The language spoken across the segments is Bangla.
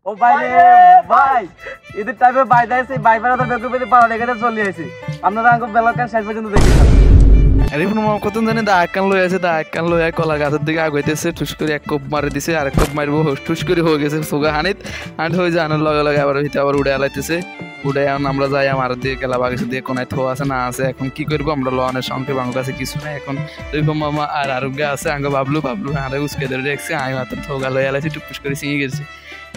ও ভাই রে ভাই ঈদের টাইমে ভাই যাইছে ভাই বেড়া তো বেগুন পেতে পাড়া লেগে চলে আসি আপনারা আঙ্গ বেলাকান শেষ পর্যন্ত দেখি আরে মামা কতজন জানি দা একখান লই আছে দা একখান লই কলা গাছের দিকে আগাইতেছে ঠুস করে এক কোপ মারি দিছে আর এক কোপ মারবো ঠুস করে হয়ে গেছে সোগা হানিত হানিত হয়ে যায় আনার লগে লগে আবার ভিতরে আবার উড়ে আলাইতেছে উড়ে এখন আমরা যাই আমার দিয়ে গেলা বাগেছে দিয়ে কোনায় থো আছে না আছে এখন কি করবো আমরা লনের সংক্ষেপ আমার কাছে কিছু নাই এখন রইব মামা আর আরোগ্য আছে আঙ্গ বাবলু আরে উসকে ধরে রেখছি আমি মাত্র থোগা লই আলাইছি টুকুস করে চিঙে গেছি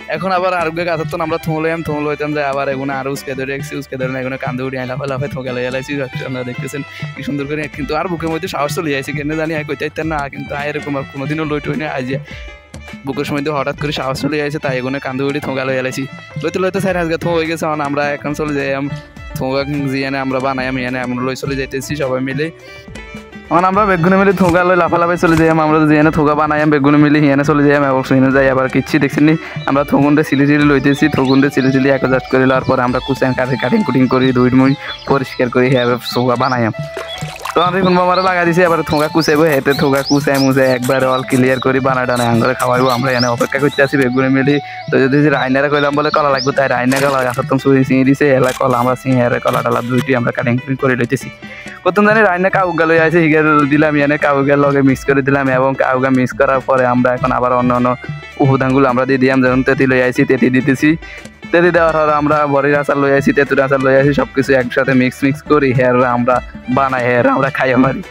এখন আবার আরোগ্য গাছের তো আমরা থমলো হইতাম যে আবার এগুলো আরো উসকে ধরে রেখছি উসকে ধরে এগুলো কান্দে উড়ে লাফে লাফে থোগা লই আলাইছি আপনারা দেখতেছেন কি সুন্দর করে কিন্তু আর বুকের মধ্যে সাহস চলে যাইছে কেন জানি কইতে না কিন্তু এরকম আর কোনোদিনও লইট হইনি আজ বুকের সময় হঠাৎ করে সাহস চলে যাইছে তাই এগুলো কান্দে উড়ি থোগা লই আলাইছি লইতে লইতে স্যার আজকে থো হয়ে গেছে আমরা এখন চলে যাই থোগা জিয়ানে আমরা বানাই আমি এনে আমরা লই চলে যাইতেছি সবাই মিলে এখন আমরা বেগুনে মিলে থোগা লই লাফালাফাই চলে যাই আমরা জিয়ানে থোগা বানাই বেগুনে মিলে হিয়ানে চলে যাই অবশ্যই যাই আবার কিচ্ছি দেখছিনি আমরা থগুনটা সিলি সিলি লইতেছি থগুনটা সিলি সিলি একজাস্ট করে লওয়ার পরে আমরা কুচান কাটিং কুটিং করি ধুই মুই পরিষ্কার করি হ্যাঁ থোগা বানাই তো আমি এখন মামারা লাগাই দিছি আবার থোগা কুচাইবো হেঁটে থোগা কুচাই মুচাই একবারে অল ক্লিয়ার করি বানাই টানাই আঙ্গরে খাওয়াইবো আমরা এনে অপেক্ষা করতে আসি বেগুনে মিলি তো যদি রাইনারা কইলাম বলে কলা লাগবে তাই রাইনা কলা গাছের তো চুরি চিঙে দিছে এলা কলা আমরা চিঙে কলা টালা দুইটি আমরা কাটিং কুটিং করে লইতেছি কত জানি রাইনা কাউগা লই আছে হিগে দিলাম এনে কাউগার লগে মিক্স করে দিলাম এবং কাউগা মিক্স করার পরে আমরা এখন আবার অন্য অন্য উপাদানগুলো আমরা দিয়ে দিলাম যেমন তেঁতি লই আইছি তেঁতি দিতেছি তেঁতি দেওয়ার পর আমরা বড়ির আচার লই আসি তেঁতুর আচার লই আসি সব কিছু একসাথে মিক্স করি হেয়ার আমরা বানাই হেয়ার আমরা খাইয়া মারি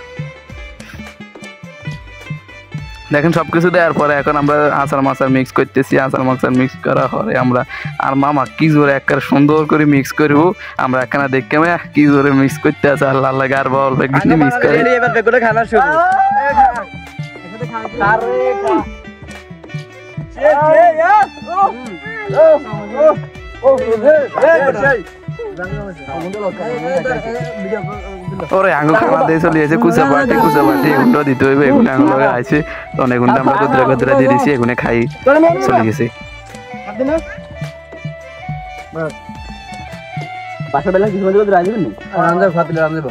দেখেন সব কিছু দেওয়ার পরে এখন আমরা আচার মাচার মিক্স করতেছি আচার মাচার মিক্স করার পরে আমরা আর মামা কি জোরে একটা সুন্দর করে মিক্স করবো আমরা এখানে দেখে কি জোরে মিক্স করতে আছে আল্লাহ আল্লাহ আর বল মিক্স করে এবার বেগুনে খানা শুরু ওরে আঙুল খাওয়া দিয়ে চলে আছে কুচা বাটি এগুলো দিতে হইবে এগুলো আঙুল আছে অনেক গুণটা আমরা কতরা দিয়ে দিছি এগুলো খাই চলে গেছে বাসা বেলা কিছু মধ্যে রাজি নি রান্না ফাতিলে রান্না দেব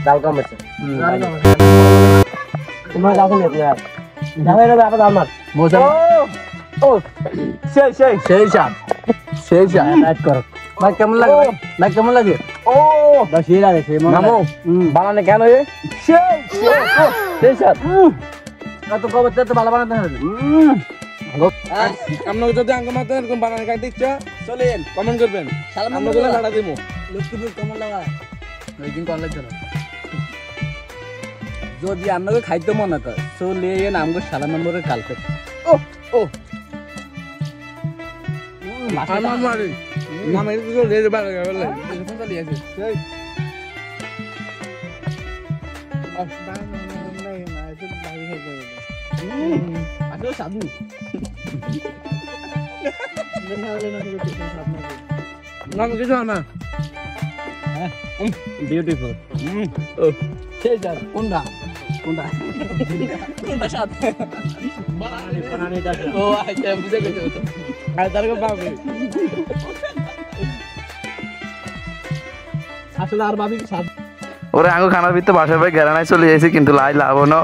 ডাল কম আছে তোমার কাছে নেই यार যাবে না বাবা আমার মজা ও সেই রাইট কর ভাই কেমন লাগে ও বাস এই লাগে সেই মনে নামো বানানে কেন এ সেই সাত কত কবে তো ভালো বানাতে হবে আপনারা যদি আঙ্গ মাতে এরকম বানানে খাইতে ইচ্ছা চলেন কমেন্ট করবেন আমরা গুলো লাড়া দেবো লক্ষ্মীপুর কেমন লাগা ওইদিন কল লাগছে না যদি আপনাকে খাইতে মনে করে চলে আমগো সালা নম্বরের কালকে ও মামারি মামারি তো রেজ বার গেল ফোন চলে আছে এই আসলে সাধু না কিছু না হ্যাঁ বিউটিফুল ও সেই যা কোনটা সাথ বানানিটা ও আচ্ছা বুঝে গেছো আর তারকে বাবু আসলে আর ভাবি সাথ ওরে আঙ্গো খানার ভিতরে বাসার ভাই গেরানায় চলে যাইছে কিন্তু লাই লাভও না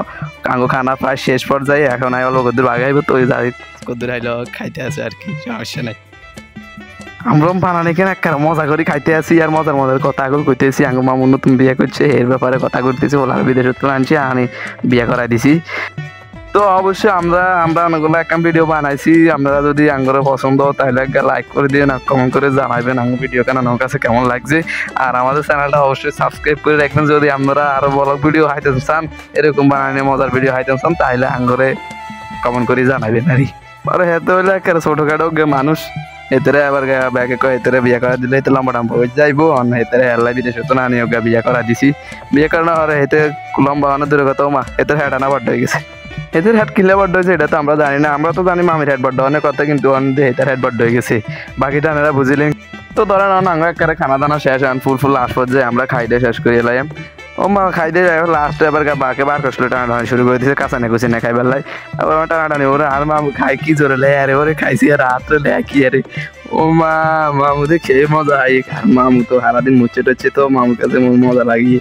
আঙ্গো খানা প্রায় শেষ পর্যায়ে এখন আই অল্প কদ্দুর আগাইব তো ওই যাই কদ্দুর আইলো খাইতে আছে আর কি সমস্যা নাই আমরা বানানি কেন একটা মজা করে খাইতে আসি আর মজার কথাগুলো কইতেছি আঙ্গো মামু নতুন বিয়ে করছে এর ব্যাপারে কথা করতেছি ওলার বিদেশে তো আনছি আমি বিয়ে করাই দিছি তো অবশ্যই আমরা অনেকগুলো একটা ভিডিও বানাইছি আপনারা যদি আঙ্গরে পছন্দ তাহলে একটা লাইক করে দিয়ে না কমেন্ট করে জানাবেন আঙ্গ ভিডিও কেন আমার কাছে কেমন লাগছে আর আমাদের চ্যানেলটা অবশ্যই সাবস্ক্রাইব করে রাখবেন যদি আপনারা আরো বড় ভিডিও হাইতে চান এরকম বানানি মজার ভিডিও হাইতে চান তাহলে আঙ্গরে কমেন্ট করে জানাবেন আর হেতে হইলে একটা ছোটখাটো মানুষ এতরে আবার ব্যাগে কয় এতরে বিয়ে করা দিলে তো লম্বা টাম্বা হয়ে যাইবো অন্য এতরে হেল্লাই বিদেশে তো না নিয়ে বিয়ে করা দিছি বিয়ে করানো আর হেতে লম্বা অনেক দূরে কথা মা এতরে হেঁটা না বাড্ড হয়ে গেছে এদের হেড কিলে বাড্ড হয়েছে এটা তো আমরা জানি না আমরা তো জানি মামির হেড বাড্ড অনেক কথা কিন্তু হেতার হেড বাড্ড হয়ে গেছে বাকিটা আপনারা বুঝিলেন তো ধরেন আঙ্গ একেবারে খানা দানা শেষ হন ফুল লাস্ট পর্যায়ে আমরা খাইতে শেষ করে এলাম ও মা খাইতে যাই লাস্টে এবার বাকে বার কষ্ট টানাটানি শুরু করে দিয়েছে কাঁচা নেকুচি না খাই বেলায় আবার টানাটানি ওরা আর মামু খাই কি জোরে লে আরে ওরে খাইছি আর রাত্রে লে কি আরে ও মা মামুদের খেয়ে মজা হয় মামু তো সারাদিন মুচ্ছে টচ্ছে তো মামুর কাছে মজা লাগিয়ে